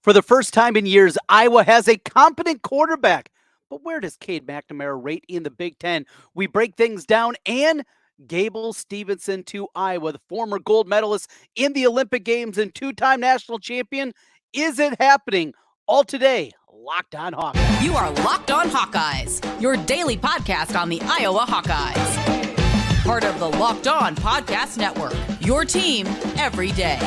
For the first time in years, Iowa has a competent quarterback. But where does Cade McNamara rate in the Big Ten? We break things down, and Gable Steveson to Iowa, the former gold medalist in the Olympic Games and two-time national champion. Is it happening? All today, Locked on Hawkeyes. You are Locked on Hawkeyes, your daily podcast on the Iowa Hawkeyes. Part of the Locked on Podcast Network, your team every day.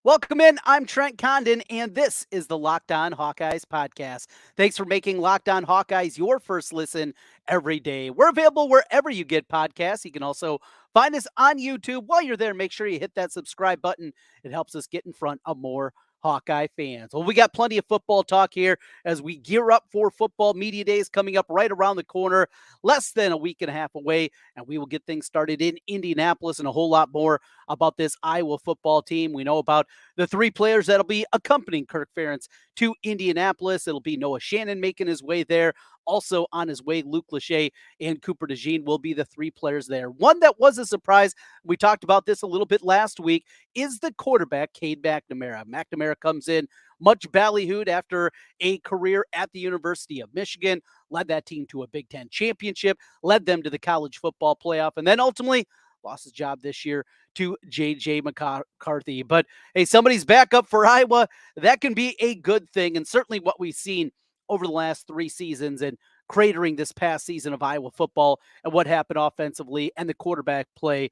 Welcome in. I'm Trent Condon, and this is the Locked on Hawkeyes podcast. Thanks for making Locked on Hawkeyes your first listen every day. We're available wherever you get podcasts. You can also find us on YouTube. While you're there, make sure you hit that subscribe button. It helps us get in front of more Hawkeye fans. Well, we got plenty of football talk here as we gear up for football media days coming up right around the corner, less than a week and a half away, and we will get things started in Indianapolis and a whole lot more about this Iowa football team. We know about the three players that'll be accompanying Kirk Ferentz to Indianapolis. It'll be Noah Shannon making his way there. Also on his way, Luke Lachey and Cooper DeJean will be the three players there. One that was a surprise, we talked about this a little bit last week, is the quarterback, Cade McNamara. McNamara comes in much ballyhooed after a career at the University of Michigan, led that team to a Big Ten championship, led them to the college football playoff, and then ultimately lost his job this year to J.J. McCarthy. But hey, somebody's back up for Iowa. That can be a good thing, and certainly what we've seen over the last three seasons and cratering this past season of Iowa football and what happened offensively and the quarterback play,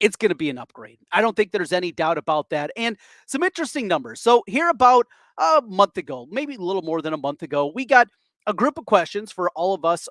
it's going to be an upgrade. I don't think there's any doubt about that. And some interesting numbers. So here about a month ago, maybe a little more than a month ago, we got a group of questions for all of us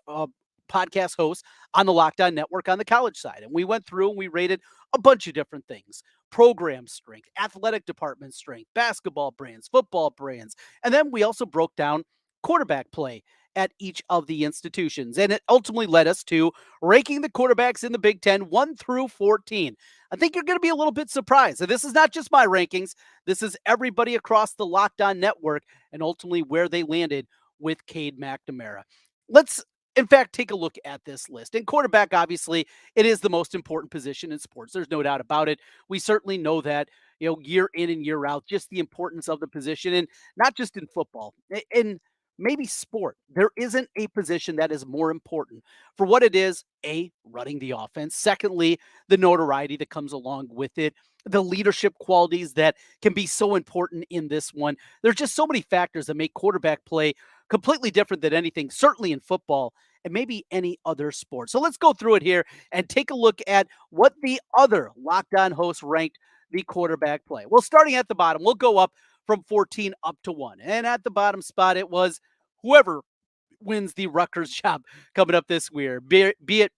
podcast hosts on the Locked On Network on the college side. And we went through and we rated a bunch of different things: program strength, athletic department strength, basketball brands, football brands. And then we also broke down quarterback play at each of the institutions. And it ultimately led us to ranking the quarterbacks in the Big Ten 1 through 14. I think you're going to be a little bit surprised. And this is not just my rankings. This is everybody across the Locked On Network and ultimately where they landed with Cade McNamara. Let's, in fact, take a look at this list. And quarterback, obviously, it is the most important position in sports. There's no doubt about it. We certainly know that, year in and year out, just the importance of the position, and not just in football. In maybe sport, there isn't a position that is more important for what it is: A, running the offense; secondly, the notoriety that comes along with it, the leadership qualities that can be so important in this one. There's just so many factors that make quarterback play completely different than anything, certainly in football and maybe any other sport. So let's go through it here and take a look at what the other Locked On hosts ranked the quarterback play. Well, starting at the bottom, we'll go up from 14 up to 1. And at the bottom spot, it was whoever wins the Rutgers job coming up this year, be it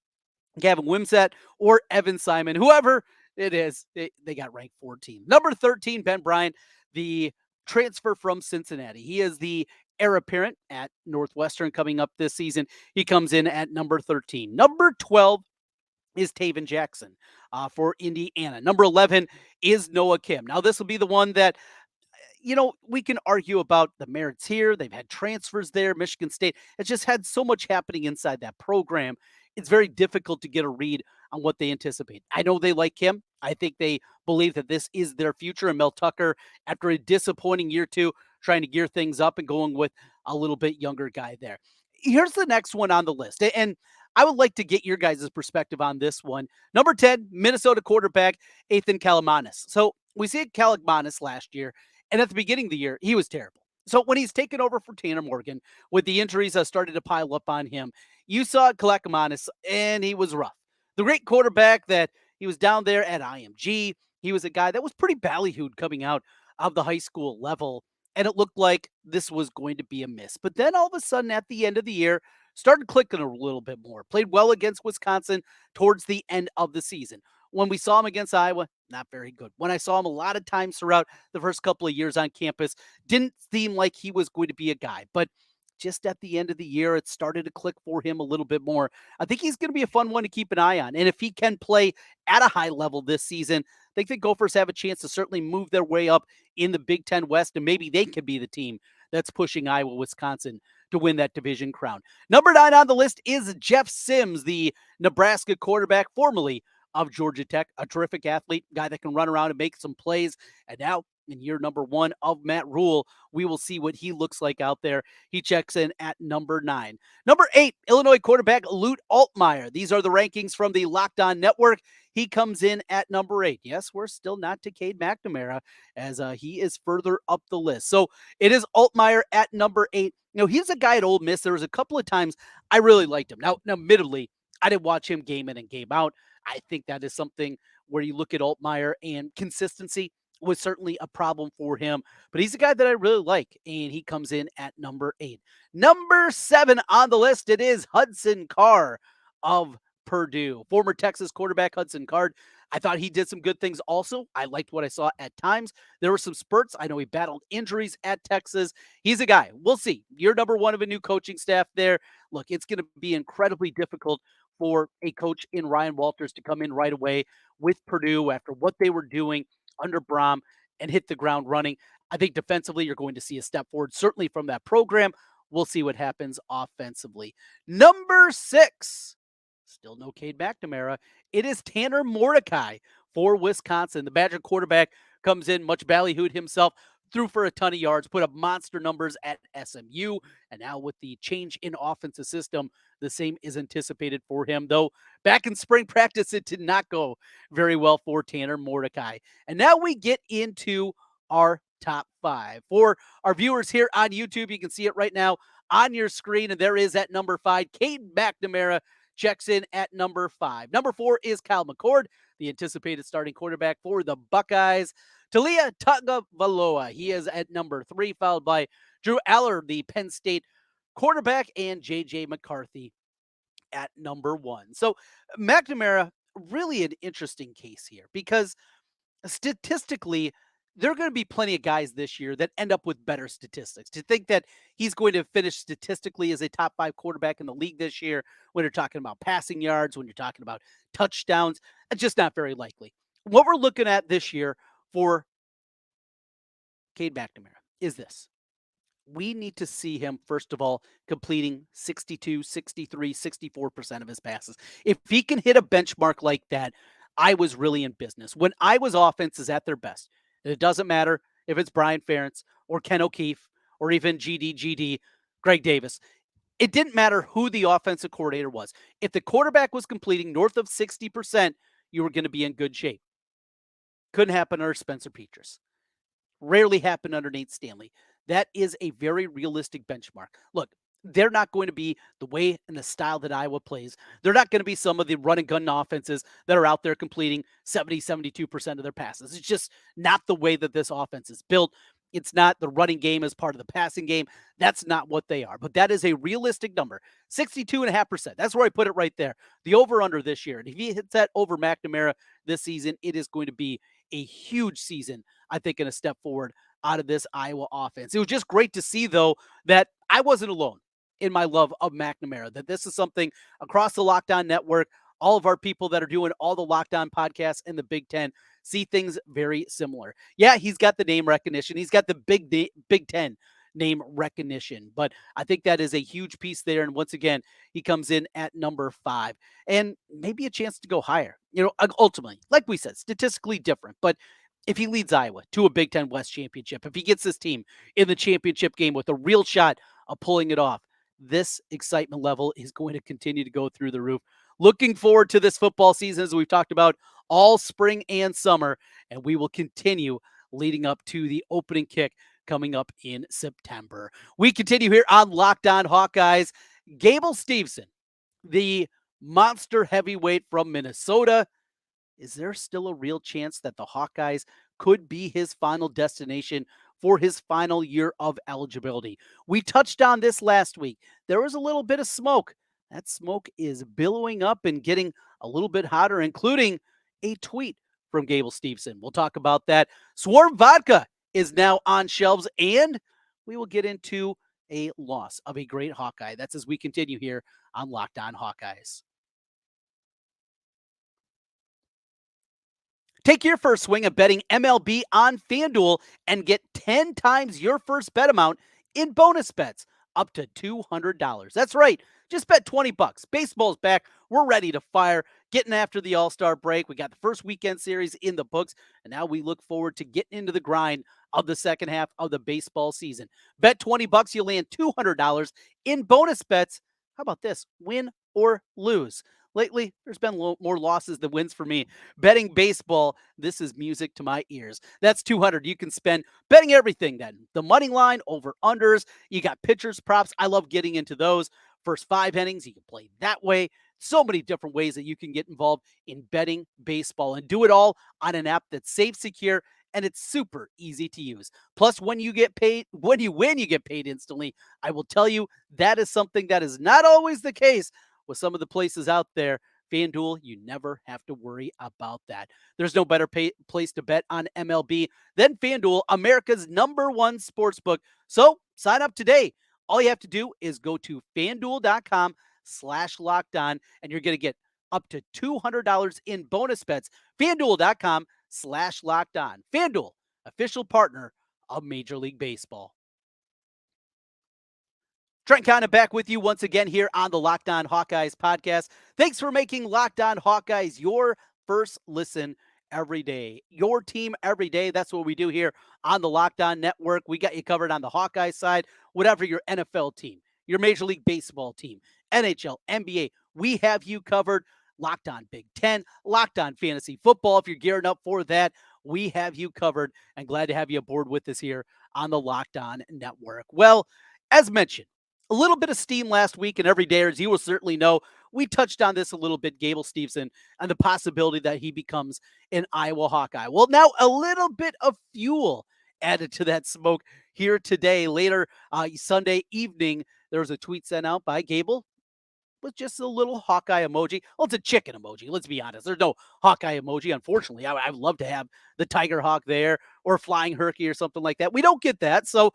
Gavin Wimsatt or Evan Simon, whoever it is, they got ranked 14. Number 13, Ben Bryant, the transfer from Cincinnati. He is the heir apparent at Northwestern coming up this season. He comes in at number 13. Number 12 is Taven Jackson for Indiana. Number 11 is Noah Kim. Now, this will be the one that, we can argue about the merits here. They've had transfers there. Michigan State has just had so much happening inside that program. It's very difficult to get a read on what they anticipate. I know they like him. I think they believe that this is their future. And Mel Tucker, after a disappointing year two, trying to gear things up and going with a little bit younger guy there. Here's the next one on the list. And I would like to get your guys' perspective on this one. Number 10, Minnesota quarterback, Ethan Kalamanis. So we see Kalamanis last year, and at the beginning of the year, he was terrible. So when he's taken over for Tanner Morgan, with the injuries that started to pile up on him, you saw Kalamanis, and he was rough. The great quarterback that he was down there at IMG, he was a guy that was pretty ballyhooed coming out of the high school level, and it looked like this was going to be a miss. But then all of a sudden, at the end of the year, started clicking a little bit more. Played well against Wisconsin towards the end of the season. When we saw him against Iowa, not very good. When I saw him a lot of times throughout the first couple of years on campus, didn't seem like he was going to be a guy. But just at the end of the year, it started to click for him a little bit more. I think he's going to be a fun one to keep an eye on. And if he can play at a high level this season, I think the Gophers have a chance to certainly move their way up in the Big Ten West, and maybe they could be the team that's pushing Iowa, Wisconsin to win that division crown. Number 9 on the list is Jeff Sims, the Nebraska quarterback, formerly of Georgia Tech, a terrific athlete, guy that can run around and make some plays. And now in year number 1 of Matt Rule, we will see what he looks like out there. He checks in at number 9. Number 8, Illinois quarterback Lute Altmaier. These are the rankings from the Locked On Network. He comes in at number 8. Yes, we're still not to Cade McNamara, as he is further up the list. So it is Altmaier at number 8. He's a guy at Ole Miss. There was a couple of times I really liked him. Now, admittedly, I didn't watch him game in and game out. I think that is something where you look at Altmaier, and consistency was certainly a problem for him. But he's a guy that I really like, and he comes in at number 8. Number 7 on the list, it is Hudson Card of Purdue. Former Texas quarterback Hudson Card. I thought he did some good things also. I liked what I saw at times. There were some spurts. I know he battled injuries at Texas. He's a guy. We'll see. You're number 1 of a new coaching staff there. Look, it's going to be incredibly difficult for a coach in Ryan Walters to come in right away with Purdue after what they were doing under Brom and hit the ground running. I think defensively, you're going to see a step forward, certainly from that program. We'll see what happens offensively. Number 6, still no Cade McNamara. It is Tanner Mordecai for Wisconsin. The Badger quarterback comes in, much ballyhooed himself, threw for a ton of yards, put up monster numbers at SMU, and now with the change in offensive system, the same is anticipated for him, though back in spring practice, it did not go very well for Tanner Mordecai. And now we get into our top 5. For our viewers here on YouTube, you can see it right now on your screen, and there is at number 5, Cade McNamara checks in at number 5. Number 4 is Kyle McCord, the anticipated starting quarterback for the Buckeyes. Talia Tagovailoa, he is at number 3, followed by Drew Aller, the Penn State quarterback, and J.J. McCarthy at number 1. So McNamara, really an interesting case here because statistically, there are going to be plenty of guys this year that end up with better statistics. To think that he's going to finish statistically as a top 5 quarterback in the league this year, when you're talking about passing yards, when you're talking about touchdowns, it's just not very likely. What we're looking at this year for Cade McNamara is this. We need to see him, first of all, completing 62, 63, 64% of his passes. If he can hit a benchmark like that, I was really in business. When Iowa's offense is at their best, it doesn't matter if it's Brian Ferentz or Ken O'Keefe or even GD, Greg Davis. It didn't matter who the offensive coordinator was. If the quarterback was completing north of 60%, you were going to be in good shape. Couldn't happen under Spencer Petras. Rarely happened under Nate Stanley. That is a very realistic benchmark. Look, they're not going to be the way and the style that Iowa plays. They're not going to be some of the run and gun offenses that are out there completing 70, 72% of their passes. It's just not the way that this offense is built. It's not the running game as part of the passing game. That's not what they are. But that is a realistic number. 62.5%. That's where I put it right there. The over-under this year. And if he hits that over McNamara this season, it is going to be a huge season, I think, in a step forward out of this Iowa offense. It was just great to see, though, that I wasn't alone in my love of McNamara, that this is something across the Locked On Network, all of our people that are doing all the Locked On podcasts in the Big Ten see things very similar. Yeah, he's got the name recognition. He's got the Big Ten name recognition, but I think that is a huge piece there. And once again, he comes in at number 5 and maybe a chance to go higher. Ultimately, like we said, statistically different, but if he leads Iowa to a Big Ten West championship, if he gets this team in the championship game with a real shot of pulling it off, this excitement level is going to continue to go through the roof. Looking forward to this football season, as we've talked about all spring and summer, and we will continue leading up to the opening kick coming up in September. We continue here on Locked On Hawkeyes. Gable Steveson, the monster heavyweight from Minnesota. Is there still a real chance that the Hawkeyes could be his final destination for his final year of eligibility? We touched on this last week. There was a little bit of smoke. That smoke is billowing up and getting a little bit hotter, including a tweet from Gable Steveson. We'll talk about that. Swarm Vodka is now on shelves, and we will get into a loss of a great Hawkeye. That's as we continue here on Locked On Hawkeyes. Take your first swing at betting MLB on FanDuel and get 10 times your first bet amount in bonus bets up to $200. That's right. Just bet 20 bucks. Baseball's back. We're ready to fire. Getting after the All-Star break. We got the first weekend series in the books, and now we look forward to getting into the grind of the second half of the baseball season. Bet 20 bucks, you'll land $200 in bonus bets. How about this? Win or lose. Lately, there's been more losses than wins for me. Betting baseball, this is music to my ears. That's 200 you can spend betting everything then. The money line, over unders, you got pitchers, props. I love getting into those. First 5 innings, you can play that way. So many different ways that you can get involved in betting baseball and do it all on an app that's safe, secure, and it's super easy to use. Plus, when you get paid, when you win, you get paid instantly. I will tell you that is something that is not always the case with some of the places out there. FanDuel, you never have to worry about that. There's no better place to bet on MLB than FanDuel, America's #1 sportsbook. So sign up today. All you have to do is go to FanDuel.com/lockedon, and you're going to get up to $200 in bonus bets. FanDuel.com/lockedon. FanDuel, official partner of Major League Baseball. Trent Condon back with you once again here on the Locked On Hawkeyes podcast. Thanks for making Locked On Hawkeyes your first listen every day. Your team every day. That's what we do here on the Locked On Network. We got you covered on the Hawkeye side, whatever your NFL team, your Major League Baseball team, NHL, NBA. We have you covered. Locked On Big Ten, Locked On Fantasy Football. If you're gearing up for that, we have you covered, and glad to have you aboard with us here on the Locked On Network. Well, as mentioned, a little bit of steam last week, and every day, as you will certainly know, we touched on this a little bit, Gable Steveson, and the possibility that he becomes an Iowa Hawkeye. Well, now a little bit of fuel added to that smoke here today. Later Sunday evening, there was a tweet sent out by Gable with just a little Hawkeye emoji. Well, it's a chicken emoji. Let's be honest. There's no Hawkeye emoji, unfortunately. I'd love to have the Tiger Hawk there or Flying Herky or something like that. We don't get that, so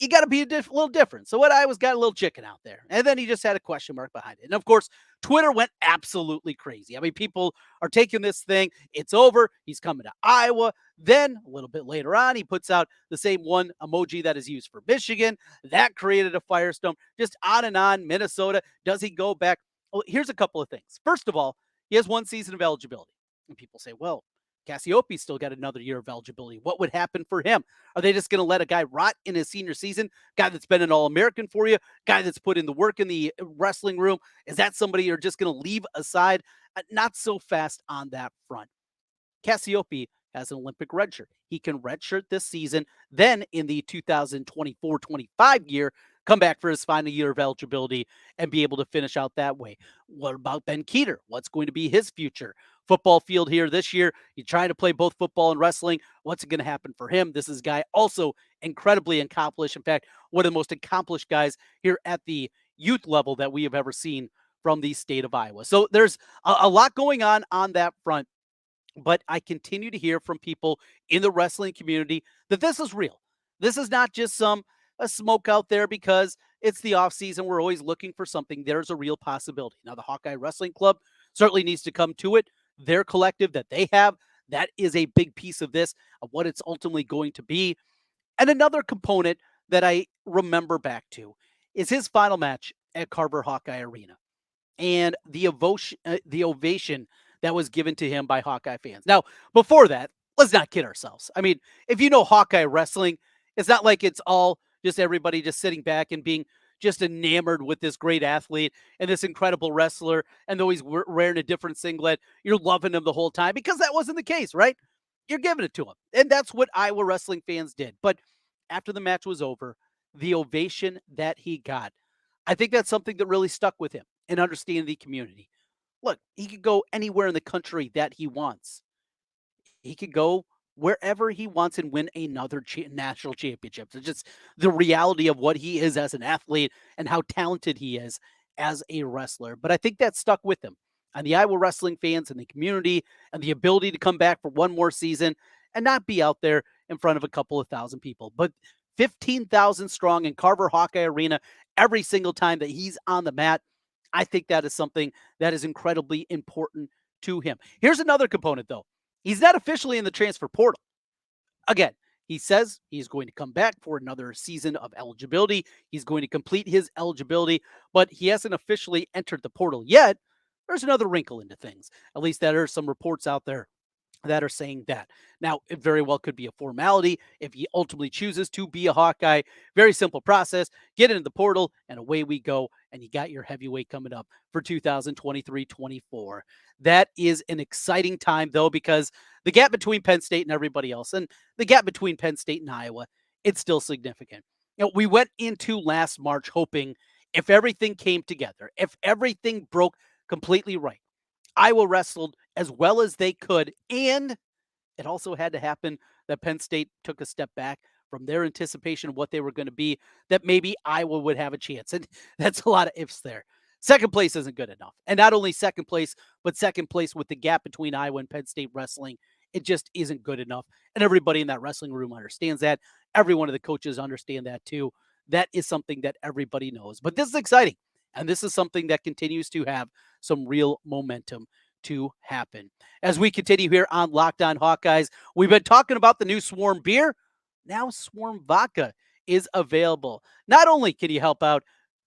you got to be a little different. So what I was got a little chicken out there. And then he just had a question mark behind it. And of course, Twitter went absolutely crazy. I mean, people are taking this thing. It's over. He's coming to Iowa. Then a little bit later on, he puts out the same one emoji that is used for Michigan. That created a firestorm. Just on and on. Minnesota. Does he go back? Well, here's a couple of things. First of all, he has 1 season of eligibility. And people say, well, Cassiope's still got another year of eligibility. What would happen for him? Are they just going to let a guy rot in his senior season? Guy that's been an All-American for you? Guy that's put in the work in the wrestling room? Is that somebody you're just going to leave aside? Not so fast on that front. Cassiope has an Olympic redshirt. He can redshirt this season. Then in the 2024-25 year, come back for his final year of eligibility and be able to finish out that way. What about Ben Keeter? What's going to be his future? Football field here this year. You're trying to play both football and wrestling. What's going to happen for him? This is a guy also incredibly accomplished. In fact, one of the most accomplished guys here at the youth level that we have ever seen from the state of Iowa. So there's a lot going on that front. But I continue to hear from people in the wrestling community that this is real. This is not just a smoke out there because it's the off season. We're always looking for something. There's a real possibility. Now, the Hawkeye Wrestling Club certainly needs to come to it. Their collective that they have, that is a big piece of this, of what it's ultimately going to be. And another component that I remember back to is his final match at Carver Hawkeye Arena and the ovation that was given to him by Hawkeye fans. Now, before that, let's not kid ourselves. I mean, if you know Hawkeye wrestling, it's not like it's all just everybody just sitting back and being just enamored with this great athlete and this incredible wrestler. And though he's wearing a different singlet, you're loving him the whole time, because that wasn't the case, right? You're giving it to him. And that's what Iowa wrestling fans did. But after the match was over, the ovation that he got, I think that's something that really stuck with him and understanding the community. Look, he could go anywhere in the country that he wants. He could go wherever he wants and win another national championship. It's just the reality of what he is as an athlete and how talented he is as a wrestler. But I think that stuck with him, and the Iowa wrestling fans and the community, and the ability to come back for one more season and not be out there in front of a couple of thousand people, but 15,000 strong in Carver Hawkeye Arena every single time that he's on the mat. I think that is something that is incredibly important to him. Here's another component, though. He's not officially in the transfer portal. Again, He says he's going to come back for another season of eligibility. He's going to complete his eligibility, but he hasn't officially entered the portal yet. There's another wrinkle into things. At least there are some reports out there that are saying that. Now, it very well could be a formality if he ultimately chooses to be a Hawkeye. Very simple process. Get into the portal, and away we go. And you got your heavyweight coming up for 2023-24. That is an exciting time, though, because the gap between Penn State and everybody else, and the gap between Penn State and Iowa, it's still significant. We went into last March hoping if everything came together, if everything broke completely right, Iowa wrestled as well as they could, and it also had to happen that Penn State took a step back from their anticipation of what they were going to be, that maybe Iowa would have a chance. And that's a lot of ifs there. Second place isn't good enough. And not only second place, but second place with the gap between Iowa and Penn State wrestling, it just isn't good enough. And everybody in that wrestling room understands that. Every one of the coaches understand that too. That is something that everybody knows. But this is exciting. And this is something that continues to have some real momentum to happen. As we continue here on Locked On Hawkeyes, we've been talking about the new Swarm beer. Now Swarm Vodka is available. Not only can you help out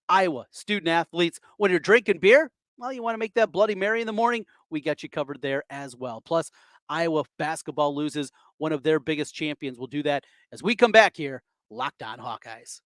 Iowa student athletes when you're drinking beer, well, you want to make that Bloody Mary in the morning, we got you covered there as well. Plus, Iowa basketball loses one of their biggest champions. We'll do that as we come back here, Locked On Hawkeyes.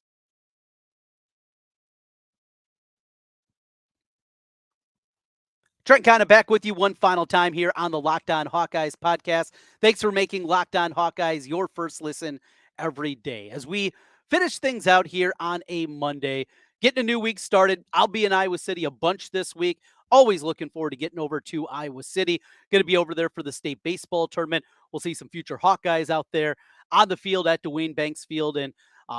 Trent Condon back with you one final time here on the Locked On Hawkeyes podcast. Thanks for making Locked On Hawkeyes your first listen every day. As we finish things out here on a Monday, getting a new week started. I'll be in Iowa City a bunch this week. Always looking forward to getting over to Iowa City. Going to be over there for the state baseball tournament. We'll see some future Hawkeyes out there on the field at Dwayne Banks Field, and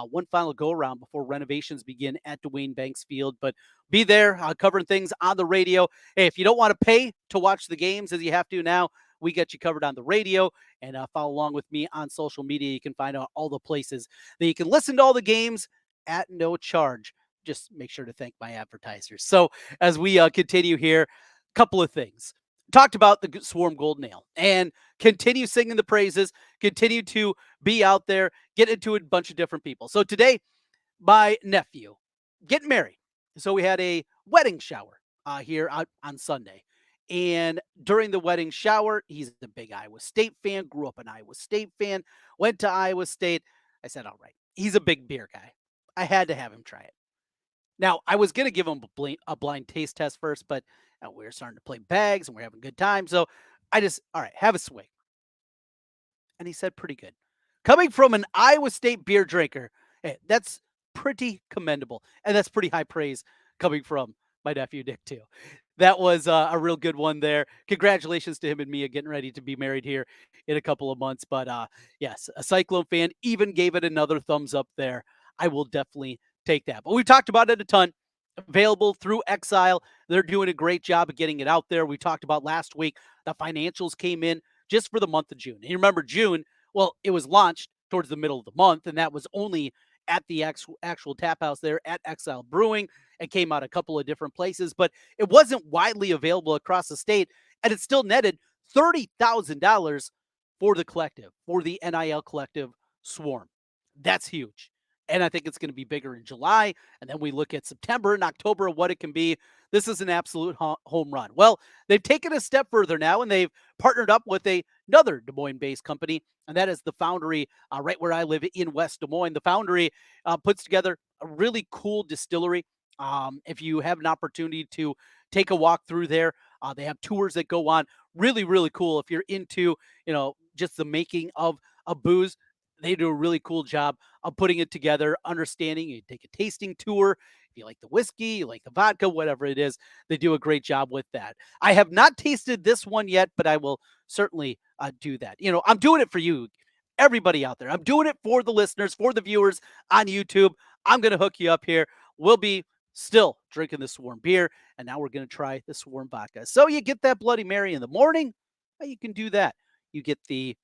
one final go around before renovations begin at Dwayne Banks Field. But be there covering things on the radio. Hey, if you don't want to pay to watch the games as you have to now, we got you covered on the radio, and follow along with me on social media. You can find out all the places that you can listen to all the games at no charge. Just make sure to thank my advertisers. So as we continue here, a couple of things. Talked about the Swarm Golden Ale and continue singing the praises, continue to be out there, get into a bunch of different people. So today, my nephew getting married. So we had a wedding shower here on Sunday. And during the wedding shower, he's a big Iowa State fan, grew up an Iowa State fan, went to Iowa State. I said, all right, he's a big beer guy. I had to have him try it. Now, I was going to give him a blind taste test first, but we were starting to play bags and we're having a good time. So all right, have a swig. And he said, pretty good. Coming from an Iowa State beer drinker, hey, that's pretty commendable. And that's pretty high praise coming from my nephew, Nick, too. That was a real good one there. Congratulations to him and Mia getting ready to be married here in a couple of months. But yes, a Cyclone fan even gave it another thumbs up there. I will definitely take that. But we've talked about it a ton. Available through Exile. They're doing a great job of getting it out there. We talked about last week, the financials came in just for the month of June. And you remember June, well, it was launched towards the middle of the month, and that was only at the actual tap house there at Exile Brewing. It came out a couple of different places, but it wasn't widely available across the state, and it still netted $30,000 for the collective, for the NIL collective Swarm. That's huge. And I think it's going to be bigger in July. And then we look at September and October of what it can be. This is an absolute home run. Well, they've taken a step further now, and they've partnered up with another Des Moines-based company, and that is the Foundry right where I live in West Des Moines. The Foundry puts together a really cool distillery. If you have an opportunity to take a walk through there, they have tours that go on. Really, really cool. If you're into, just the making of a booze, they do a really cool job of putting it together, understanding. You take a tasting tour. If you like the whiskey, you like the vodka, whatever it is, they do a great job with that. I have not tasted this one yet, but I will certainly do that. I'm doing it for you, everybody out there. I'm doing it for the listeners, for the viewers on YouTube. I'm going to hook you up here. We'll be still drinking the Swarm beer, and now we're going to try the Swarm vodka. So you get that Bloody Mary in the morning, you can do that. You get the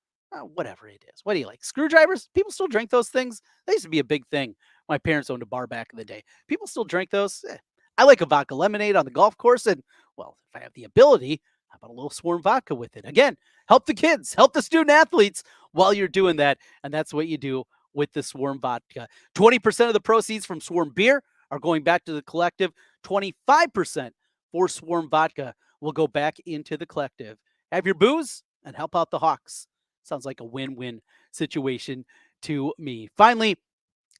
whatever it is. What do you like? Screwdrivers? People still drink those things? They used to be a big thing. My parents owned a bar back in the day. People still drink those. I like a vodka lemonade on the golf course. And, well, if I have the ability, How about a little Swarm vodka with it? Again, help the kids, help the student athletes while you're doing that. And that's what you do with the Swarm vodka. 20% of the proceeds from Swarm beer are going back to the collective. 25% for Swarm vodka will go back into the collective. Have your booze and help out the Hawks. Sounds like a win-win situation to me. Finally,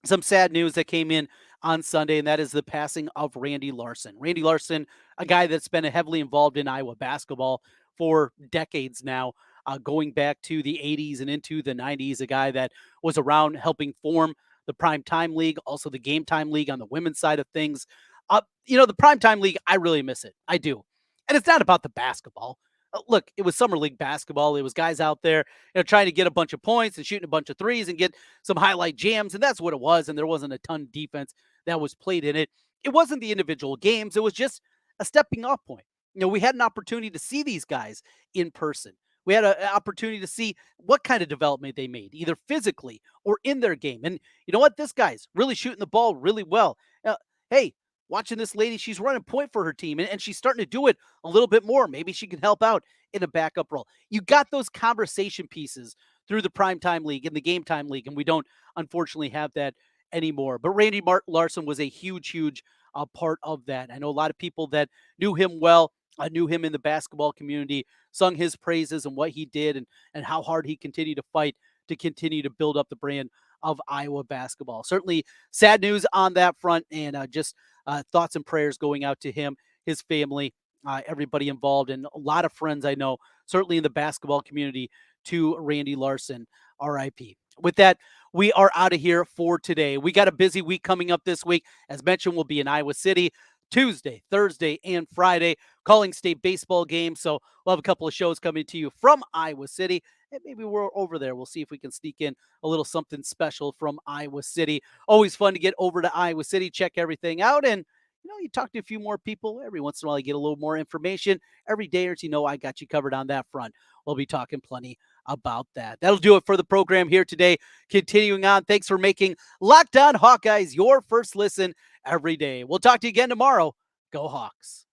some sad news that came in on Sunday, and that is the passing of Randy Larson. Randy Larson, a guy that's been heavily involved in Iowa basketball for decades now, going back to the 80s and into the 90s, a guy that was around helping form the Prime Time League, also the Game Time League on the women's side of things. The Prime Time League, I really miss it. I do. And it's not about the basketball. Look, it was summer league basketball. It was guys out there, trying to get a bunch of points and shooting a bunch of threes and get some highlight jams, and that's what it was. And there wasn't a ton of defense that was played in it. It wasn't the individual games. It was just a stepping off point. We had an opportunity to see these guys in person. We had an opportunity to see what kind of development they made, either physically or in their game. And you know what? This guy's really shooting the ball really well. Hey, watching this lady, she's running point for her team, and she's starting to do it a little bit more. Maybe she can help out in a backup role. You got those conversation pieces through the Primetime League and the Game Time League, and we don't, unfortunately, have that anymore. But Randy Larson was a huge part of that. I know a lot of people that knew him well, knew him in the basketball community, sung his praises and what he did and how hard he continued to fight to continue to build up the brand of Iowa basketball. Certainly sad news on that front, and just thoughts and prayers going out to him, his family, everybody involved, and a lot of friends I know, certainly in the basketball community, to Randy Larson, RIP. With that, we are out of here for today. We got a busy week coming up this week. As mentioned, we'll be in Iowa City Tuesday, Thursday, and Friday, calling state baseball games. So we'll have a couple of shows coming to you from Iowa City. And maybe we're over there. We'll see if we can sneak in a little something special from Iowa City. Always fun to get over to Iowa City, check everything out. And, you talk to a few more people. Every once in a while, you get a little more information. Every day or two, I got you covered on that front. We'll be talking plenty about that. That'll do it for the program here today. Continuing on, thanks for making Locked On Hawkeyes your first listen every day. We'll talk to you again tomorrow. Go Hawks.